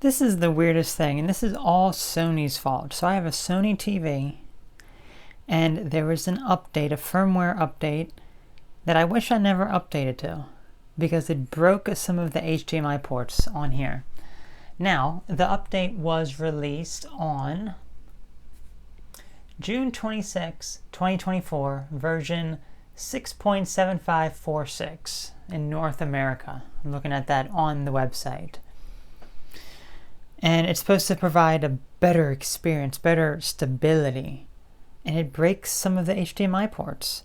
This is the weirdest thing, and this is all Sony's fault. So I have a Sony TV, and there was an update, a firmware update, that I wish I never updated to, because it broke some of the HDMI ports on here. Now, the update was released on June 26, 2024, version 6.7546 in North America. I'm looking at that on the website. And it's supposed to provide a better experience, better stability. And it breaks some of the HDMI ports.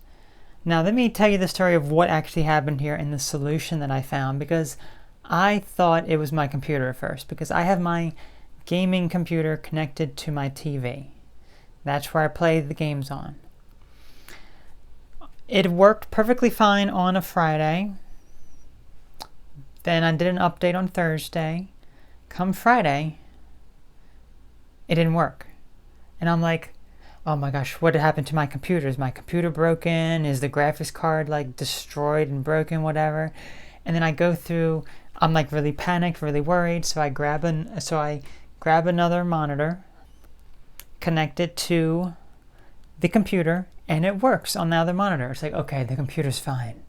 Now let me tell you the story of what actually happened here and the solution that I found, because I thought it was my computer at first, because I have my gaming computer connected to my TV. That's where I play the games on. It worked perfectly fine on a Friday. Then I did an update on Thursday. Come Friday, it didn't work. And I'm like, oh my gosh, what happened to my computer? Is my computer broken? Is the graphics card like destroyed and broken, whatever? And then I go through, I'm like really panicked, really worried. So I grab another monitor, connect it to the computer, and it works on the other monitor. It's like, okay, the computer's fine.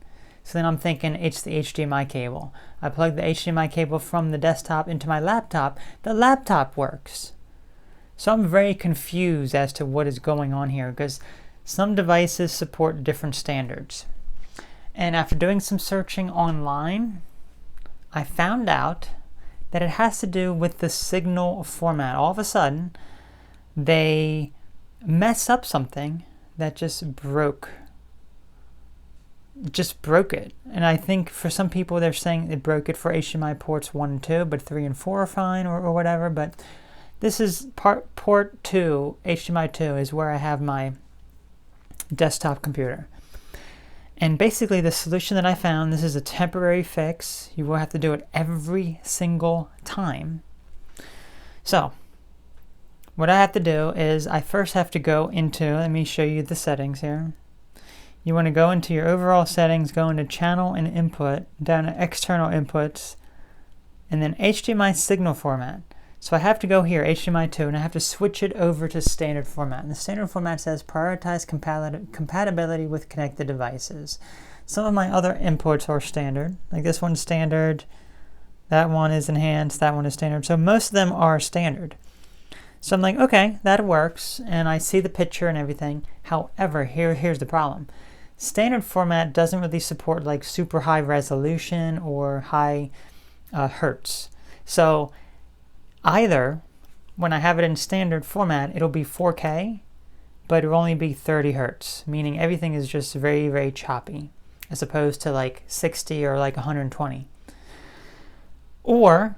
So then I'm thinking it's the HDMI cable. I plug the HDMI cable from the desktop into my laptop. The laptop works. So I'm very confused as to what is going on here, because some devices support different standards. And after doing some searching online, I found out that it has to do with the signal format. All of a sudden, they mess up something that just broke it. And I think for some people they're saying it broke it for HDMI ports 1 and 2, but 3 and 4 are fine, or whatever. But this is port 2, HDMI 2 is where I have my desktop computer. And basically the solution that I found, this is a temporary fix. You will have to do it every single time. So what I have to do is I first have to go into, let me show you the settings here. You want to go into your overall settings, go into channel and input, down to external inputs, and then HDMI signal format. So I have to go here, HDMI 2, and I have to switch it over to standard format. And the standard format says prioritize compatibility with connected devices. Some of my other inputs are standard, like this one's standard, that one is enhanced, that one is standard. So most of them are standard. So I'm like, okay, that works, and I see the picture and everything. However, here's the problem. Standard format doesn't really support like super high resolution or high hertz. So either when I have it in standard format, it'll be 4K, but it'll only be 30 hertz, meaning everything is just very, very choppy, as opposed to like 60 or like 120. Or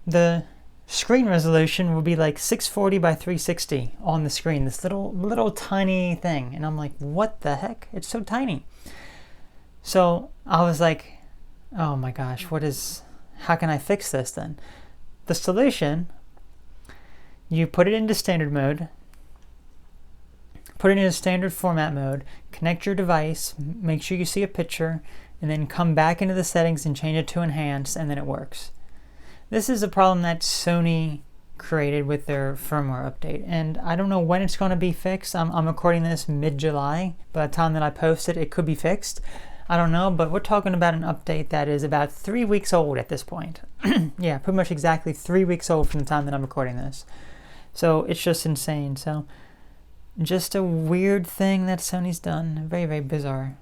the screen resolution will be like 640 by 360 on the screen, this little tiny thing. And I'm like, what the heck? It's so tiny. So I was like, oh my gosh, how can I fix this then? The solution, you put it into standard mode, put it into standard format mode, connect your device, make sure you see a picture, and then come back into the settings and change it to enhanced, and then it works. This is a problem that Sony created with their firmware update, and I don't know when it's going to be fixed. I'm recording this mid-July. By the time that I post it, it could be fixed. I don't know, but we're talking about an update that is about 3 weeks old at this point. Yeah, pretty much exactly 3 weeks old from the time that I'm recording this. So it's just insane. So just a weird thing that Sony's done. Very, very bizarre.